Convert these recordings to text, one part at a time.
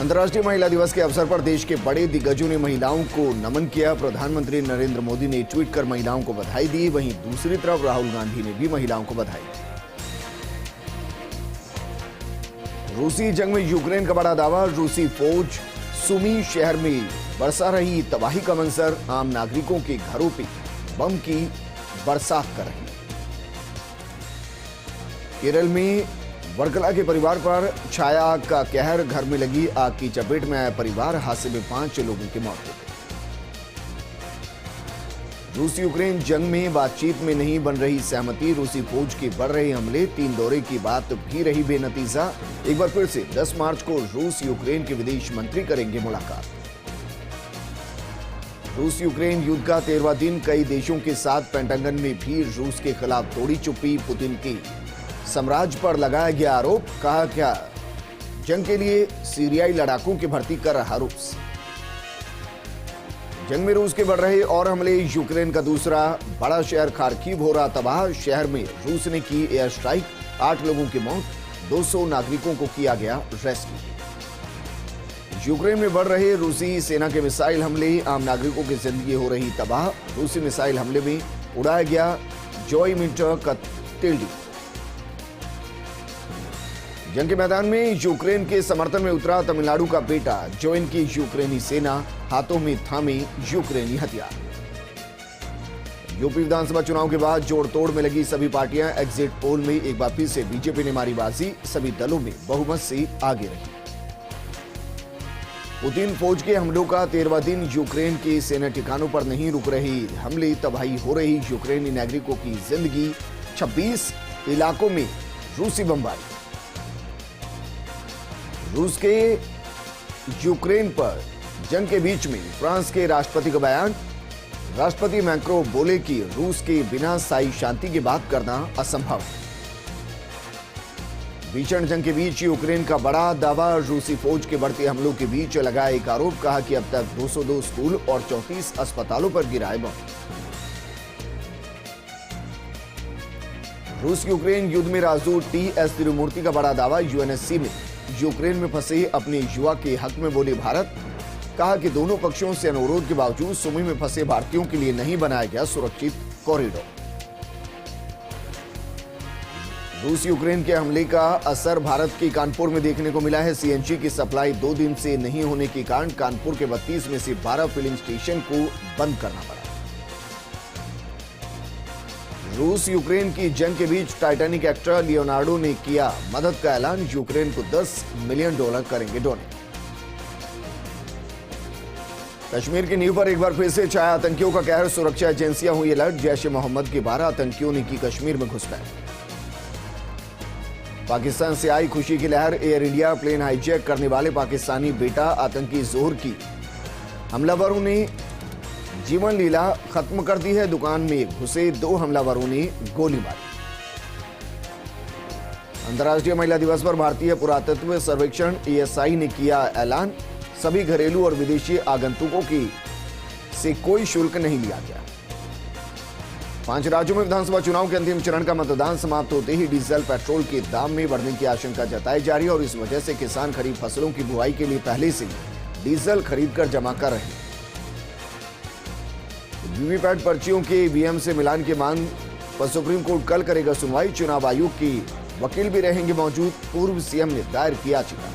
अंतर्राष्ट्रीय महिला दिवस के अवसर पर देश के बड़े दिग्गजों ने महिलाओं को नमन किया। प्रधानमंत्री नरेंद्र मोदी ने ट्वीट कर महिलाओं को बधाई दी। वहीं दूसरी तरफ राहुल गांधी ने भी महिलाओं को बधाई दी। रूसी जंग में यूक्रेन का बड़ा दावा। रूसी फौज सुमी शहर में बरसा रही तबाही का मंजर। आम नागरिकों के घरों पे बम की बरसात कर रही। केरल में वर्कला के परिवार पर छाया आग का कहर। घर में लगी आग की चपेट में आया परिवार। हादसे में 5 लोगों की मौत हो गई। रूस यूक्रेन जंग में बातचीत में नहीं बन रही सहमति। रूसी फौज के बढ़ रहे हमले। 3 दौरे की बात भी रही बेनतीजा। एक बार फिर से 10 मार्च को रूस यूक्रेन के विदेश मंत्री करेंगे मुलाकात। रूस यूक्रेन युद्ध का 13वां दिन। कई देशों के साथ पेंटागन में भी रूस के खिलाफ तोड़ी चुप्पी। पुतिन की साम्राज्य पर लगाया गया आरोप। कहा क्या जंग के लिए सीरियाई लड़ाकों की भर्ती कर रहा रूस। जंग में रूस के बढ़ रहे और हमले। यूक्रेन का दूसरा बड़ा शहर खार्किव हो रहा तबाह। शहर में रूस ने की एयर स्ट्राइक। 8 लोगों की मौत। 200 नागरिकों को किया गया रेस्क्यू। यूक्रेन में बढ़ रहे रूसी सेना के मिसाइल हमले। आम नागरिकों की जिंदगी हो रही तबाह। रूसी मिसाइल हमले में उड़ाया गया जॉय मिंटर का तिल्डी। जंग के मैदान में यूक्रेन के समर्थन में उतरा तमिलनाडु का बेटा। ज्वाइन की यूक्रेनी सेना। हाथों में थामे यूक्रेनी हथियार। यूपी विधानसभा चुनाव के बाद जोड़ तोड़ में लगी सभी पार्टियां। एग्जिट पोल में एक बार फिर से बीजेपी ने मारी बाजी। सभी दलों में बहुमत से आगे रही। पुतिन फौज के हमलों का 13वां दिन। यूक्रेन के सेना ठिकानों पर नहीं रुक रही। हमले तबाही हो रही यूक्रेनी नागरिकों की जिंदगी। 26 इलाकों में रूसी बमबारी। रूस के यूक्रेन पर जंग के बीच में फ्रांस के राष्ट्रपति का बयान। राष्ट्रपति मैक्रो बोले कि रूस के बिना स्थायी शांति की बात करना असंभव। भीषण जंग के बीच यूक्रेन का बड़ा दावा। रूसी फौज के बढ़ते हमलों के बीच लगाया एक आरोप। कहा कि अब तक 202 स्कूल और 34 अस्पतालों पर गिरा है बम। रूस यूक्रेन युद्ध में राजदूत टी.एस. तिरुमूर्ति का बड़ा दावा। यूएनएससी में यूक्रेन में फंसे अपने युवा के हक में बोले भारत। कहा कि दोनों पक्षों से अनुरोध के बावजूद सुमी में फंसे भारतीयों के लिए नहीं बनाया गया सुरक्षित कॉरिडोर। रूस यूक्रेन के हमले का असर भारत के कानपुर में देखने को मिला है। सीएनजी की सप्लाई 2 दिन से नहीं होने के कारण कानपुर के 32 में से 12 फिलिंग स्टेशन को बंद करना पड़ा। रूस यूक्रेन की जंग के बीच टाइटैनिक एक्टर लियोनार्डो ने किया मदद का ऐलान। यूक्रेन को $10 मिलियन करेंगे डोनेट। कश्मीर की नींव पर एक बार फिर से छाया आतंकियों का कहर। सुरक्षा एजेंसियां हुई अलर्ट। जैश ए मोहम्मद के 12 आतंकियों ने की कश्मीर में घुसपैठ। पाकिस्तान से आई खुशी की लहर। एयर इंडिया प्लेन हाईजैक करने वाले पाकिस्तानी बेटा आतंकी जोहर की हमलावरों ने जीवन लीला खत्म कर दी है। दुकान में घुसे 2 हमलावरों ने गोली मारी। अंतर्राष्ट्रीय महिला दिवस पर भारतीय पुरातत्व सर्वेक्षण ASI ने किया ऐलान। सभी घरेलू और विदेशी आगंतुकों की से कोई शुल्क नहीं लिया गया। 5 राज्यों में विधानसभा चुनाव के अंतिम चरण का मतदान समाप्त होते ही डीजल पेट्रोल के दाम में बढ़ने की आशंका जताई जा रही है और इस वजह से किसान खरीफ फसलों की बुआई के लिए पहले से ही डीजल खरीद कर जमा कर रहे हैं। वीवीपैट पर्चियों के ईवीएम से मिलान की मांग पर सुप्रीम कोर्ट कल करेगा सुनवाई। चुनाव आयोग की वकील भी रहेंगे मौजूद। पूर्व सीएम ने दायर किया याचिका।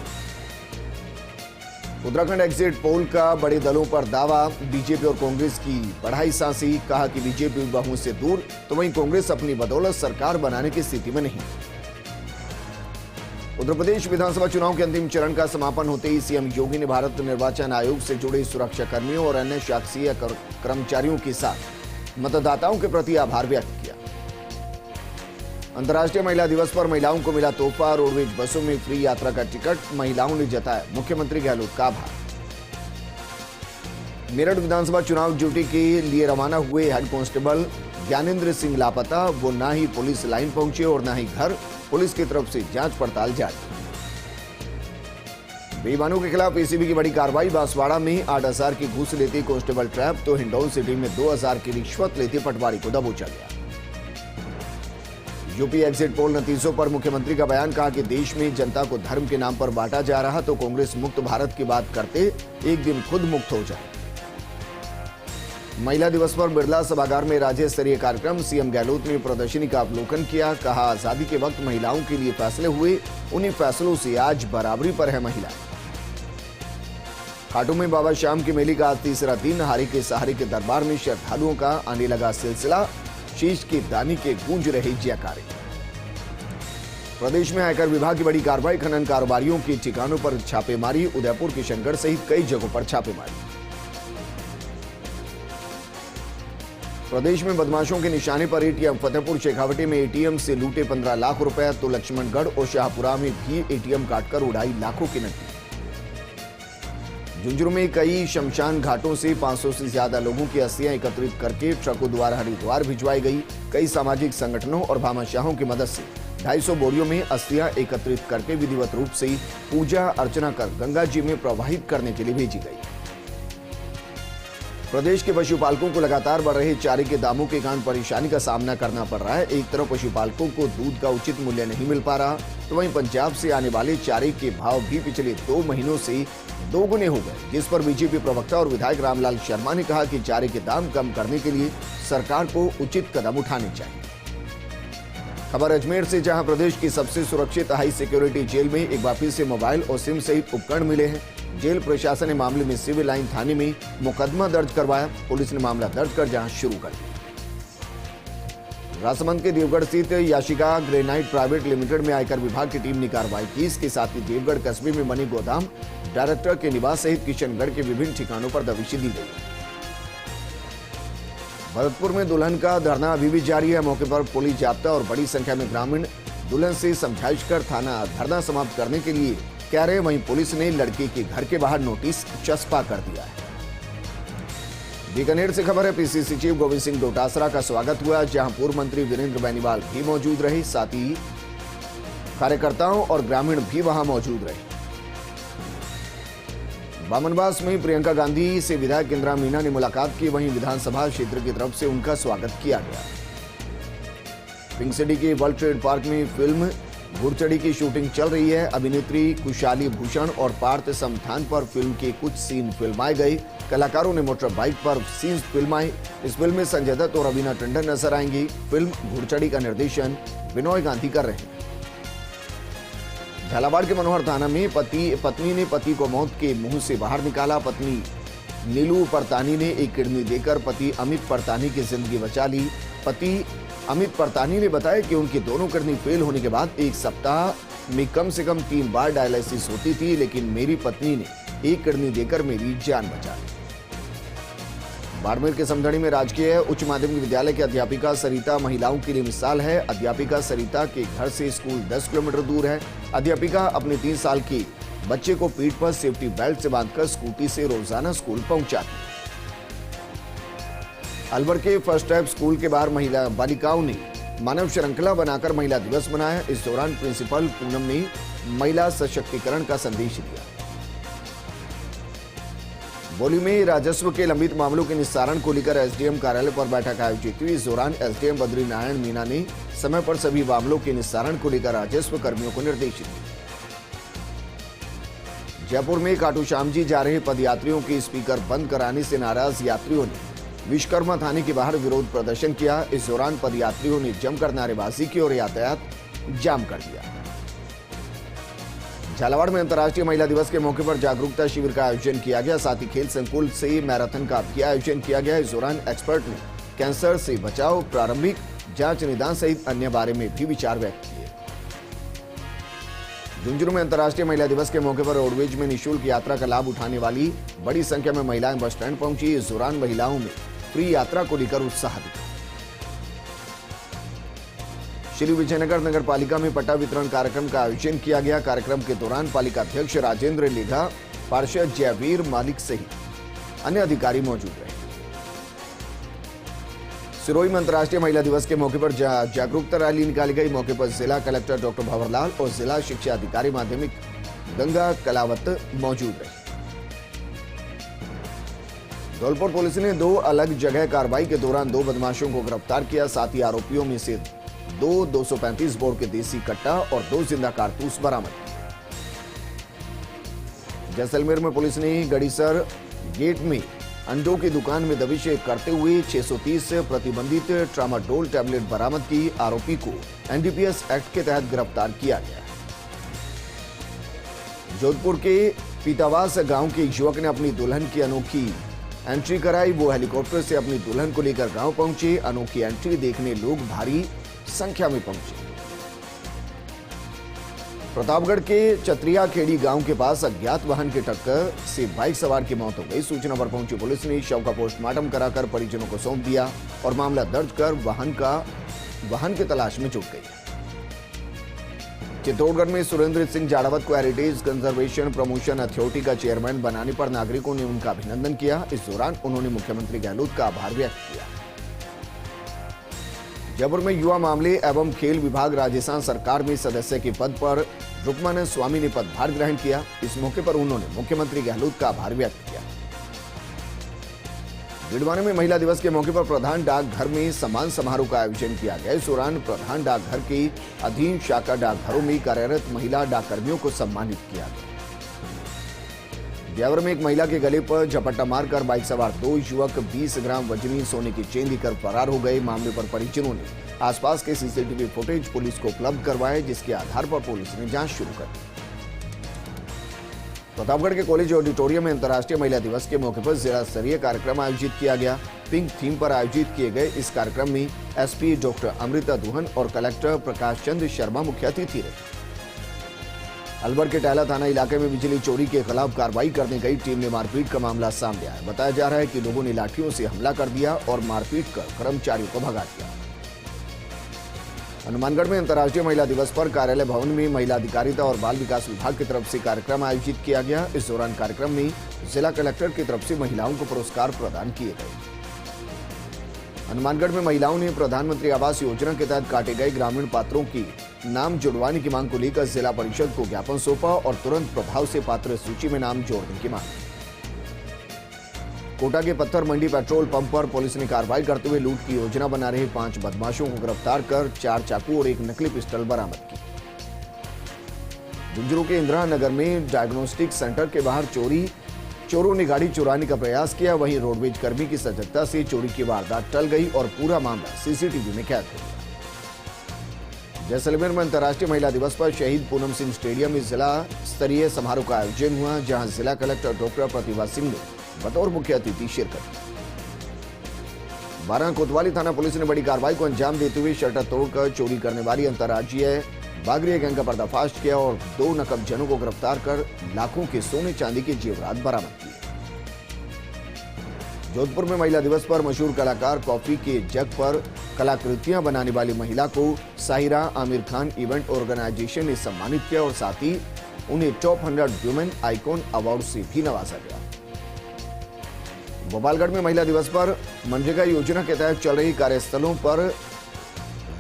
उत्तराखंड एग्जिट पोल का बड़े दलों पर दावा। बीजेपी और कांग्रेस की बढ़ाई सांसी। कहा कि बीजेपी बहुमत से दूर तो वहीं कांग्रेस अपनी बदौलत सरकार बनाने की स्थिति में नहीं। उत्तर प्रदेश विधानसभा चुनाव के अंतिम चरण का समापन होते ही सीएम योगी ने भारत निर्वाचन आयोग से जुड़े सुरक्षा कर्मियों और अन्य शासकीय कर्मचारियों के साथ मतदाताओं के प्रति आभार व्यक्त किया। अंतर्राष्ट्रीय महिला दिवस पर महिलाओं को मिला तोहफा। रोडवेज बसों में फ्री यात्रा का टिकट। महिलाओं ने जताया मुख्यमंत्री गहलोत का आभार। मेरठ विधानसभा चुनाव ड्यूटी के लिए रवाना हुए हेड कांस्टेबल ज्ञानेंद्र सिंह लापता। वो ना ही पुलिस लाइन पहुंचे और ना ही घर। पुलिस की तरफ से जांच पड़ताल जारी। बेईमानों के खिलाफ एसीबी की बड़ी कार्रवाई। बांसवाड़ा में 8,000 की घूस लेते कांस्टेबल ट्रैप। तो हिंडौन सिटी में 2,000 की रिश्वत लेते पटवारी को दबोचा गया। यूपी एग्जिट पोल नतीजों पर मुख्यमंत्री का बयान, कहा कि देश में जनता को धर्म के नाम पर बांटा जा रहा तो कांग्रेस मुक्त भारत की बात करते एक दिन खुद मुक्त हो जाए। महिला दिवस पर बिरला सभागार में राज्य स्तरीय कार्यक्रम, सीएम गहलोत ने प्रदर्शनी का अवलोकन किया। कहा, आजादी के वक्त महिलाओं के लिए फैसले हुए, उन्हीं फैसलों से आज बराबरी पर है महिला। खाटू में बाबा श्याम के मेले का आज तीसरा दिन, हारी के सहारे के दरबार में श्रद्धालुओं का आने लगा सिलसिला, शीश की दानी के गूंज रहे जयकारे। प्रदेश में आयकर विभाग की बड़ी कार्रवाई, खनन कारोबारियों के ठिकानों पर छापेमारी, उदयपुर किशनगढ़ सहित कई जगहों पर छापेमारी। प्रदेश में बदमाशों के निशाने पर एटीएम, फतेहपुर शेखावटी में एटीएम से लूटे 15 लाख रुपए, तो लक्ष्मणगढ़ और शाहपुरा में भी एटीएम काटकर उड़ाई लाखों की नकदी। झुंझुनू में कई शमशान घाटों से 500 से ज्यादा लोगों की अस्थियां एकत्रित करके ट्रकों द्वारा हरिद्वार भिजवाई गई। कई सामाजिक संगठनों और भामाशाहों की मदद से 250 बोरियों में अस्थियां एकत्रित करके विधिवत रूप से पूजा अर्चना कर गंगा जी में प्रवाहित करने के लिए भेजी गई। प्रदेश के पशुपालकों को लगातार बढ़ रहे चारे के दामों के कारण परेशानी का सामना करना पड़ रहा है। एक तरफ पशुपालकों को दूध का उचित मूल्य नहीं मिल पा रहा, तो वहीं पंजाब से आने वाले चारे के भाव भी पिछले 2 महीनों से दोगुने हो गए, जिस पर बीजेपी प्रवक्ता और विधायक रामलाल शर्मा ने कहा कि चारे के दाम कम करने के लिए सरकार को उचित कदम उठाने चाहिए। खबर अजमेर से, जहां प्रदेश की सबसे सुरक्षित हाई सिक्योरिटी जेल में एक बार फिर से मोबाइल और सिम सहित उपकरण मिले हैं। जेल प्रशासन ने मामले में सिविल लाइन थाने में मुकदमा दर्ज करवाया। पुलिस ने मामला दर्ज कर जांच शुरू कर दी। राजसमंद के देवगढ़ स्थित याशिका ग्रेनाइट प्राइवेट लिमिटेड में आयकर विभाग की टीम ने कार्रवाई की। इसके साथ ही देवगढ़ कस्बे में बने गोदाम, डायरेक्टर के निवास सहित किशनगढ़ के विभिन्न ठिकानों पर दबिशी दी गई। भरतपुर में दुल्हन का धरना अभी भी जारी है। मौके पर पुलिस जाब्ता और बड़ी संख्या में ग्रामीण दुल्हन से समझाइश कर थाना धरना समाप्त करने के लिए कह रहे। वहीं पुलिस ने लड़के के घर के बाहर नोटिस चस्पा कर दिया है। बीकानेर से खबर है, पीसीसी चीफ गोविंद सिंह डोटासरा का स्वागत हुआ, जहां पूर्व मंत्री वीरेंद्र बेनीवाल भी मौजूद रहे। साथ ही कार्यकर्ताओं और ग्रामीण भी वहां मौजूद रहे। बामनबास में प्रियंका गांधी से विधायक इंदिरा मीना ने मुलाकात की। वहीं विधानसभा क्षेत्र की तरफ से उनका स्वागत किया गया। पिंक सिटी के वर्ल्ड ट्रेड पार्क में फिल्म घुड़चढ़ी की शूटिंग चल रही है। अभिनेत्री कुशाली भूषण और पार्थ समथान पर फिल्म के कुछ सीन फिल्माए गए। कलाकारों ने मोटर बाइक पर सीन्स फिल्माए। इस फिल्म में संजय दत्त और रवीना टंडन नजर आएंगी। फिल्म घुड़चढ़ी का निर्देशन विनोय गांधी कर रहे हैं। झालावाड़ के मनोहर थाना में पत्नी ने पति को मौत के मुंह से बाहर निकाला। पत्नी नीलू परतानी ने एक किडनी देकर पति अमित परतानी की जिंदगी बचा ली। पति अमित परतानी ने बताया कि उनकी दोनों किडनी फेल होने के बाद एक सप्ताह में कम से कम 3 बार डायलिसिस होती थी, लेकिन मेरी पत्नी ने एक किडनी देकर मेरी जान बचा ली। बाड़मेर के समधनी में राजकीय उच्च माध्यमिक विद्यालय की अध्यापिका सरिता महिलाओं के लिए मिसाल है। अध्यापिका सरिता के घर से स्कूल 10 किलोमीटर दूर है। अध्यापिका अपने 3 साल की बच्चे को पीठ पर सेफ्टी बेल्ट से बांधकर स्कूटी से रोजाना स्कूल पहुंचाती। अलवर के फर्स्ट टाइप स्कूल के बाहर महिला बालिकाओं ने मानव श्रृंखला बनाकर महिला दिवस मनाया। इस दौरान प्रिंसिपल पूनम ने महिला सशक्तिकरण का संदेश दिया। बौली में राजस्व के लंबित मामलों के निस्तारण को लेकर एसडीएम कार्यालय पर बैठक आयोजित हुई। इस दौरान एसडीएम बद्री नारायण मीना ने समय पर सभी मामलों के निस्तारण को लेकर राजस्व कर्मियों को निर्देश दिए। जयपुर में खाटू श्याम जी जा रहे पदयात्रियों के स्पीकर बंद कराने से नाराज यात्रियों ने विश्वकर्मा थाने के बाहर विरोध प्रदर्शन किया। इस दौरान पदयात्रियों ने जमकर नारेबाजी की और यातायात जाम कर दिया। झालावाड़ में अंतर्राष्ट्रीय महिला दिवस के मौके पर जागरूकता शिविर का आयोजन किया गया। साथ ही खेल संकुल से मैराथन का भी आयोजन किया गया। इस दौरान एक्सपर्ट ने कैंसर से बचाव, प्रारंभिक जांच, निदान सहित अन्य बारे में भी विचार व्यक्त किए। झुंझुनू में अंतर्राष्ट्रीय महिला दिवस के मौके पर रोडवेज में निःशुल्क यात्रा का लाभ उठाने वाली बड़ी संख्या में महिलाएं बस स्टैंड पहुंची। इस दौरान महिलाओं में फ्री यात्रा को लेकर उत्साह दिखा। श्री विजयनगर नगर पालिका में पट्टा वितरण कार्यक्रम का आयोजन किया गया। कार्यक्रम के दौरान पालिका अध्यक्ष राजेंद्र लेघा, पार्षद जयवीर मालिक सहित अन्य अधिकारी मौजूद रहे। सिरोही में अंतर्राष्ट्रीय महिला दिवस के मौके पर जागरूकता रैली निकाली गई। मौके पर जिला कलेक्टर डॉक्टर भंवरलाल और जिला शिक्षा अधिकारी माध्यमिक गंगा कलावत मौजूद रहे। धौलपुर पुलिस ने 2 अलग जगह कार्रवाई के दौरान 2 बदमाशों को गिरफ्तार किया। साथ ही आरोपियों में से दो 235 बोर के देसी कट्टा और 2 जिंदा कारतूस बरामद किए। जैसलमेर में पुलिस ने गड़ीसर गेट में अंडों की दुकान में दबिश करते हुए 630 प्रतिबंधित ट्रामाडोल टैबलेट बरामद की। आरोपी को एनडीपीएस एक्ट के तहत गिरफ्तार किया गया। जोधपुर के पीतावास गांव के एक युवक ने अपनी दुल्हन की अनोखी एंट्री कराई। वो हेलीकॉप्टर से अपनी दुल्हन को लेकर गांव पहुंचे। अनोखी एंट्री देखने लोग भारी संख्या में पहुंचे। प्रतापगढ़ के चतरिया खेड़ी गांव के पास अज्ञात वाहन की टक्कर से बाइक सवार की मौत हो गई। सूचना पर पहुंची पुलिस ने शव का पोस्टमार्टम कराकर परिजनों को सौंप दिया और मामला दर्ज कर वाहन की तलाश में जुट गई। चित्तौड़गढ़ में सुरेंद्र सिंह जाड़ावत को हेरिटेज कंजर्वेशन प्रमोशन अथॉरिटी का चेयरमैन बनाने पर नागरिकों ने उनका अभिनंदन किया। इस दौरान उन्होंने मुख्यमंत्री गहलोत का आभार व्यक्त किया। जयपुर में युवा मामले एवं खेल विभाग राजस्थान सरकार में सदस्य के पद पर रुक्मानंद स्वामी ने पदभार ग्रहण किया। इस मौके पर उन्होंने मुख्यमंत्री गहलोत का आभार व्यक्त किया। गिडवाने में महिला दिवस के मौके पर प्रधान डाकघर में सम्मान समारोह का आयोजन किया गया। इस दौरान प्रधान डाकघर के अधीन शाखा डाकघरों में कार्यरत महिला डाककर्मियों को सम्मानित किया गया। ब्यावर में एक महिला के गले पर झपट्टा मारकर बाइक सवार 2 युवक 20 ग्राम वजनी सोने की चेन लेकर फरार हो गए। मामले पर परिजनों ने आसपास के सीसीटीवी फुटेज पुलिस को उपलब्ध करवाए, जिसके आधार पर पुलिस ने जांच शुरू कर दी। प्रतापगढ़ के कॉलेज ऑडिटोरियम में अंतर्राष्ट्रीय महिला दिवस के मौके पर जिला स्तरीय कार्यक्रम आयोजित किया गया। पिंक थीम पर आयोजित किए गए इस कार्यक्रम में एसपी डॉक्टर अमृता दुहन और कलेक्टर प्रकाश चंद्र शर्मा मुख्य अतिथि रहे। अलवर के टायला थाना इलाके में बिजली चोरी के खिलाफ कार्रवाई करने गई टीम ने मारपीट का मामला सामने आया। बताया जा रहा है कि लोगों ने लाठियों से हमला कर दिया और मारपीट कर कर्मचारियों को भगा दिया। हनुमानगढ़ में अंतर्राष्ट्रीय महिला दिवस पर कार्यालय भवन में महिला अधिकारिता और बाल विकास विभाग की तरफ से कार्यक्रम आयोजित किया गया। इस दौरान कार्यक्रम में जिला कलेक्टर की तरफ से महिलाओं को पुरस्कार प्रदान किए गए। हनुमानगढ़ में महिलाओं ने प्रधानमंत्री आवास योजना के तहत काटे गए ग्रामीण पात्रों की नाम जुड़वाने की मांग को लेकर जिला परिषद को ज्ञापन सौंपा और तुरंत प्रभाव से पात्र सूची में नाम जोड़ने की मांग। कोटा के पत्थर मंडी पेट्रोल पंप पर पुलिस ने कार्रवाई करते हुए लूट की योजना बना रहे 5 बदमाशों को गिरफ्तार कर 4 चाकू और 1 नकली पिस्टल बरामद की। झुंझुनू के इंदिरा नगर में डायग्नोस्टिक सेंटर के बाहर चोरों ने गाड़ी चुराने का प्रयास किया। वहीं रोडवेज कर्मी की सजगता से चोरी की वारदात टल गई और पूरा मामला सीसीटीवी में कैद हो गया। जैसलमेर में अंतर्राष्ट्रीय महिला दिवस पर शहीद पूनम सिंह स्टेडियम में जिला स्तरीय समारोह का आयोजन हुआ, जहां जिला कलेक्टर डॉक्टर प्रतिभा सिंह ने बतौर मुख्य अतिथि शिरकत की। 12 कोतवाली थाना पुलिस ने बड़ी कार्रवाई को अंजाम देते हुए शटर तोड़कर चोरी करने वाली अंतर्राज्यीय बागरिया गैंग का पर्दाफाश किया और 2 नकबजनों को गिरफ्तार कर लाखों के सोने चांदी के जेवरात बरामद किए। जोधपुर में महिला दिवस पर मशहूर कलाकार कॉफी के जग पर कलाकृतियां बनाने वाली महिला को साहिरा आमिर खान इवेंट ऑर्गेनाइजेशन ने सम्मानित किया और साथ ही उन्हें टॉप 100 वुमेन आइकॉन अवार्ड से भी नवाजा गया। भोपालगढ़ में महिला दिवस पर मनरेगा योजना के तहत चल रही कार्यस्थलों पर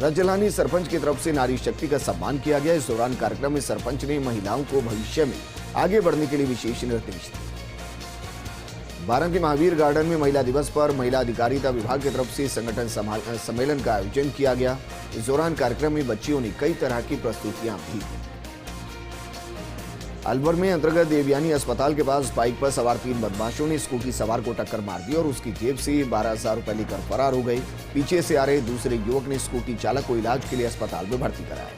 रजलानी सरपंच की तरफ से नारी शक्ति का सम्मान किया गया। इस दौरान कार्यक्रम में सरपंच ने महिलाओं को भविष्य में आगे बढ़ने के लिए विशेष निर्देश दिए। 12 के महावीर गार्डन में महिला दिवस पर महिला अधिकारिता विभाग की तरफ से संगठन सम्मेलन का आयोजन किया गया। इस दौरान कार्यक्रम में बच्चियों ने कई तरह की प्रस्तुतियां भी दी। अलवर में अंतर्गत देवयानी अस्पताल के पास बाइक पर सवार 3 बदमाशों ने स्कूटी सवार को टक्कर मार दी और उसकी जेब से 12,000 रुपए लेकर फरार हो गए। पीछे से आ रहे दूसरे युवक ने स्कूटी चालक को इलाज के लिए अस्पताल में भर्ती कराया।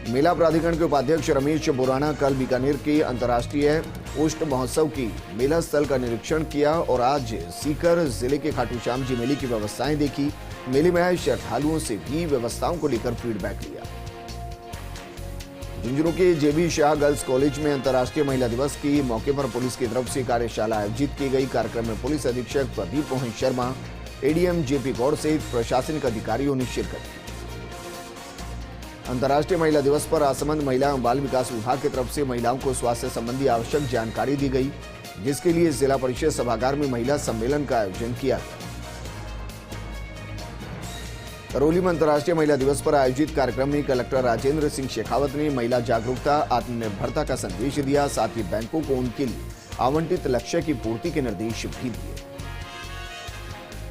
मेला प्राधिकरण के उपाध्यक्ष रमेश बोराना कल बीकानेर के अंतर्राष्ट्रीय ओष्ट महोत्सव की मेला स्थल का निरीक्षण किया और आज सीकर जिले के खाटू श्याम जी मेले की व्यवस्थाएं देखी। मेले में आए श्रद्धालुओं से भी व्यवस्थाओं को लेकर फीडबैक लिया। झुंझुनू के जेबी शाह गर्ल्स कॉलेज में अंतर्राष्ट्रीय महिला दिवस के मौके पर पुलिस की तरफ से कार्यशाला आयोजित की गई। कार्यक्रम में पुलिस अधीक्षक प्रदीप मोहन शर्मा, एडीएम जेपी गौड़ सहित प्रशासनिक अधिकारियों ने शिरकत की। अंतर्राष्ट्रीय महिला दिवस पर आसमंद महिला एवं बाल विकास विभाग की तरफ से महिलाओं को स्वास्थ्य संबंधी आवश्यक जानकारी दी गई, जिसके लिए जिला परिषद सभागार में महिला सम्मेलन का आयोजन किया गया। करौली में अंतर्राष्ट्रीय महिला दिवस पर आयोजित कार्यक्रम में कलेक्टर राजेंद्र सिंह शेखावत ने महिला जागरूकता आत्मनिर्भरता का संदेश दिया। साथ ही बैंकों को उनके लिए आवंटित लक्ष्य की पूर्ति के निर्देश भी दिए।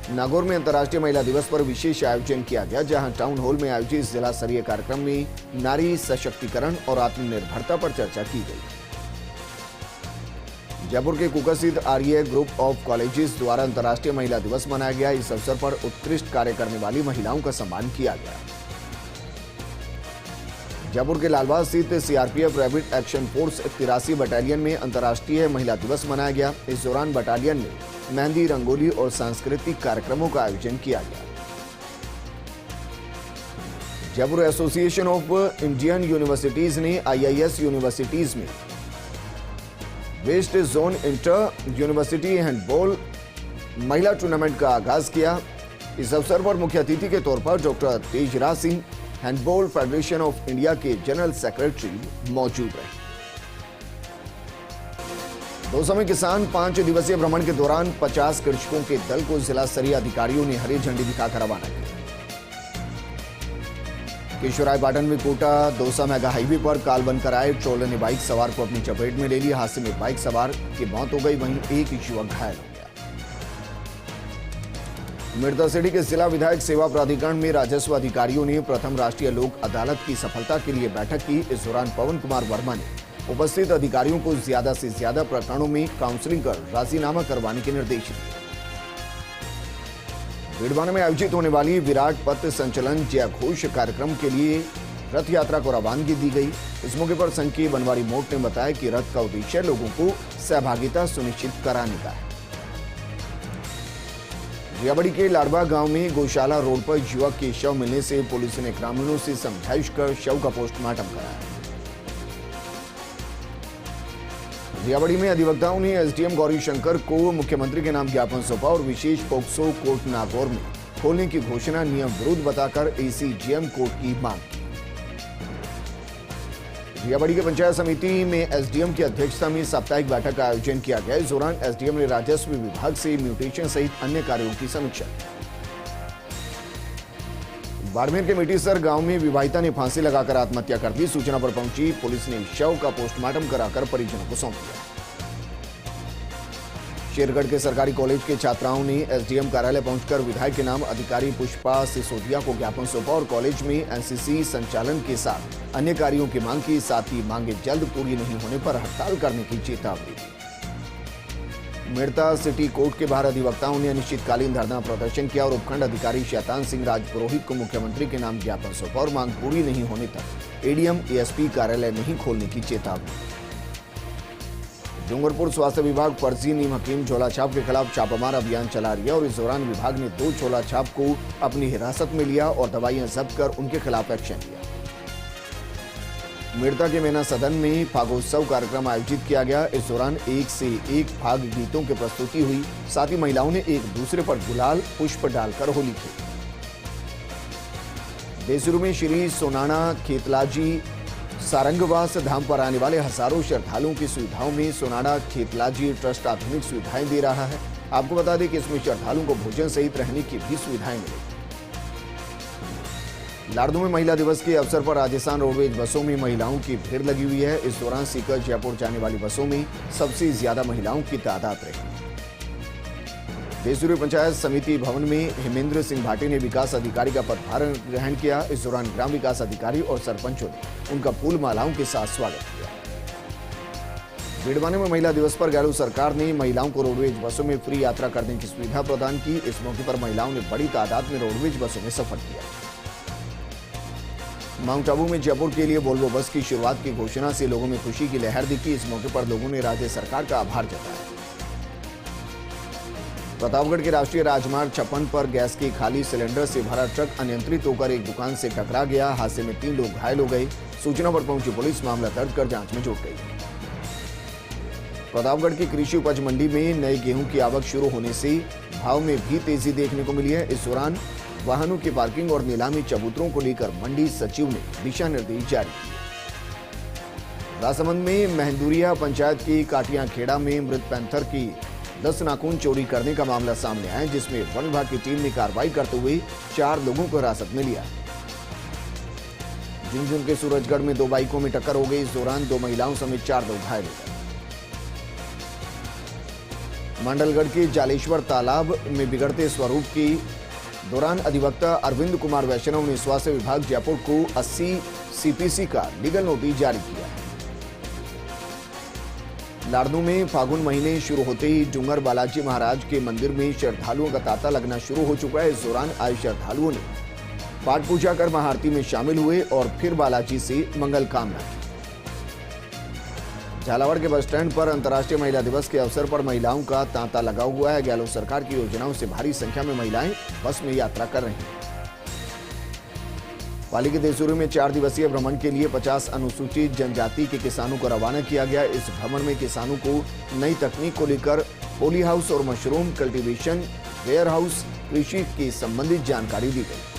नागौर में अंतर्राष्ट्रीय महिला दिवस पर विशेष आयोजन किया गया, जहां टाउन हॉल में आयोजित जिला स्तरीय कार्यक्रम में नारी सशक्तिकरण और आत्मनिर्भरता पर चर्चा की गई। जयपुर के कुका स्थित आर्य ग्रुप ऑफ कॉलेजेस द्वारा अंतर्राष्ट्रीय महिला दिवस मनाया गया। इस अवसर पर उत्कृष्ट कार्य करने वाली महिलाओं का सम्मान किया गया। जयपुर के लालबाग स्थित CRPF rapid action force 83 battalion में अंतर्राष्ट्रीय महिला दिवस मनाया गया। इस दौरान बटालियन में मेहंदी, रंगोली और सांस्कृतिक कार्यक्रमों का आयोजन किया गया। Jaipur association of Indian universities ने आईआईएस यूनिवर्सिटीज में west zone inter university handball महिला टूर्नामेंट का आगाज किया। इस अवसर पर मुख्य अतिथि के तौर पर doctor Tejraj Singh, handball federation of India के जनरल सेक्रेटरी मौजूद रहे। दौसा में किसान 5 दिवसीय भ्रमण के दौरान 50 कृषकों के दल को जिला स्तरीय अधिकारियों ने हरी झंडी दिखाकर रवाना किया। केशवरायपाटन में कोटा दौसा मेगा हाईवे पर काल बनकर आए ट्रोलर ने बाइक सवार को अपनी चपेट में ले लिया। हादसे में बाइक सवार की मौत हो गई, वहीं एक युवक घायल हो गया। मिर्जासिटी के जिला विधायक सेवा प्राधिकरण में राजस्व अधिकारियों ने प्रथम राष्ट्रीय लोक अदालत की सफलता के लिए बैठक की। इस दौरान पवन कुमार वर्मा ने उपस्थित अधिकारियों को ज्यादा से ज्यादा प्रकरणों में काउंसलिंग कर राजीनामा करवाने के निर्देश दिए। बिड़वाना में आयोजित होने वाली विराट पथ संचलन जय घोष कार्यक्रम के लिए रथ यात्रा को रवानगी दी गई। इस मौके पर संघ के बनवारी मोट ने बताया कि रथ का उद्देश्य लोगों को सहभागिता सुनिश्चित कराने का है। रियाबड़ी के लाडबा गांव में गौशाला रोड पर युवक के शव मिलने से पुलिस ने ग्रामीणों से समझाइश कर शव का पोस्टमार्टम कराया। रियाबड़ी में अधिवक्ताओं ने एसडीएम गौरी शंकर को मुख्यमंत्री के नाम ज्ञापन सौंपा और विशेष पोक्सो कोर्ट नागौर में खोलने की घोषणा नियम विरुद्ध बताकर एसीजेएम कोर्ट की मांग की। रियाबड़ी के पंचायत समिति में एसडीएम की अध्यक्षता में साप्ताहिक बैठक का आयोजन किया गया। इस दौरान एसडीएम ने राजस्व विभाग से म्यूटेशन सहित अन्य कार्यों की समीक्षा की। बाड़मेर के मिटीसर गांव में विवाहिता ने फांसी लगाकर आत्महत्या कर दी। सूचना पर पहुंची पुलिस ने शव का पोस्टमार्टम कराकर परिजनों को सौंप दिया। शेरगढ़ के सरकारी कॉलेज के छात्राओं ने एसडीएम कार्यालय पहुंचकर विधायक के नाम अधिकारी पुष्पा सिसोदिया को ज्ञापन सौंपा और कॉलेज में एनसीसी संचालन के साथ अन्य कार्यों की मांग की। साथ ही मांगे जल्द पूरी नहीं होने पर हड़ताल करने की चेतावनी दी। मेड़ता सिटी कोर्ट के बाहर अधिवक्ताओं ने अनिश्चितकालीन धरना प्रदर्शन किया और उपखंड अधिकारी शैतान सिंह राजपुरोहित को मुख्यमंत्री के नाम ज्ञापन सौंपा और मांग पूरी नहीं होने तक एडीएम एएसपी कार्यालय नहीं खोलने की चेतावनी। डूंगरपुर स्वास्थ्य विभाग फर्जी नीम हकीम झोला छाप के खिलाफ छापामार अभियान चला रही है और इस दौरान विभाग ने 2 झोला छाप को अपनी हिरासत में लिया और दवाइयां जब्त कर उनके खिलाफ एक्शन लिया। मेड़ता के मेना सदन में फागोत्सव कार्यक्रम आयोजित किया गया। इस दौरान एक से एक फाग गीतों की प्रस्तुति हुई। साथ ही महिलाओं ने एक दूसरे पर गुलाल पुष्प डालकर होली खेली। बेसुरु में श्री सोनाना खेतलाजी सारंगवास धाम पर आने वाले हजारों श्रद्धालुओं की सुविधाओं में सोनाना खेतलाजी ट्रस्ट आधुनिक सुविधाएं दे रहा है। आपको बता दें कि इसमें श्रद्धालुओं को भोजन सहित रहने की भी सुविधाएं मिलेंगी। लाड़दू में महिला दिवस के अवसर पर राजस्थान रोडवेज बसों में महिलाओं की भीड़ लगी हुई है। इस दौरान सीकर जयपुर जाने वाली बसों में सबसे ज्यादा महिलाओं की तादाद रही। बेसुरु पंचायत समिति भवन में हेमेंद्र सिंह भाटी ने विकास अधिकारी का पदभार ग्रहण किया। इस दौरान ग्राम विकास अधिकारी और सरपंचों ने उनका फूल मालाओं के साथ स्वागत किया। बिड़वाने में महिला दिवस पर गहलोत सरकार ने महिलाओं को रोडवेज बसों में फ्री यात्रा करने की सुविधा प्रदान की। इस मौके पर महिलाओं ने बड़ी तादाद में रोडवेज बसों में सफर किया। माउंट आबू में जयपुर के लिए वोल्वो बस की शुरुआत की घोषणा से लोगों में खुशी की लहर दिखी। इस मौके पर लोगों ने राज्य सरकार का आभार जताया। प्रतापगढ़ के राष्ट्रीय राजमार्ग 56 पर गैस के खाली सिलेंडर से भरा ट्रक अनियंत्रित होकर एक दुकान से टकरा गया। हादसे में 3 लोग घायल हो गए। सूचना पर पहुंची पुलिस मामला दर्ज कर जांच में जुट गई। प्रतापगढ़ की कृषि उपज मंडी में नए गेहूं की आवक शुरू होने से भाव में भी तेजी देखने को मिली है। इस दौरान वाहनों की पार्किंग और नीलामी चबूतरों को लेकर मंडी सचिव ने दिशा निर्देश जारी किए। राजसमंद में महंदूरिया पंचायत की काटियां खेड़ा में मृत पैंथर की 10 नाखून चोरी करने का मामला सामने आया, जिसमें वन विभाग की टीम ने कार्रवाई करते हुए 4 लोगों को हिरासत में लिया। झुंझुनू के सूरजगढ़ में 2 बाइकों में टक्कर हो गई। इस दौरान 2 महिलाओं समेत 4 लोग घायल हो गए। मंडलगढ़ के जालेश्वर तालाब में बिगड़ते स्वरूप की दौरान अधिवक्ता अरविंद कुमार वैष्णव ने स्वास्थ्य विभाग जयपुर को 80 सीपीसी का लीगल नोटिस जारी किया है। नारनू में फागुन महीने शुरू होते ही डूंगर बालाजी महाराज के मंदिर में श्रद्धालुओं का तांता लगना शुरू हो चुका है। इस दौरान आए श्रद्धालुओं ने पाठ पूजा कर महाआरती में शामिल हुए और फिर बालाजी से मंगल कामना की। झालावाड़ के बस स्टैंड पर अंतर्राष्ट्रीय महिला दिवस के अवसर पर महिलाओं का तांता लगा हुआ है। गहलोत सरकार की योजनाओं से भारी संख्या में महिलाएं बस में यात्रा कर रही हैं। पाली के देसूरी में 4 दिवसीय भ्रमण के लिए 50 अनुसूचित जनजाति के किसानों को रवाना किया गया। इस भ्रमण में किसानों को नई तकनीक को लेकर पॉली हाउस और मशरूम कल्टीवेशन, वेयर हाउस, कृषि की संबंधित जानकारी दी गई।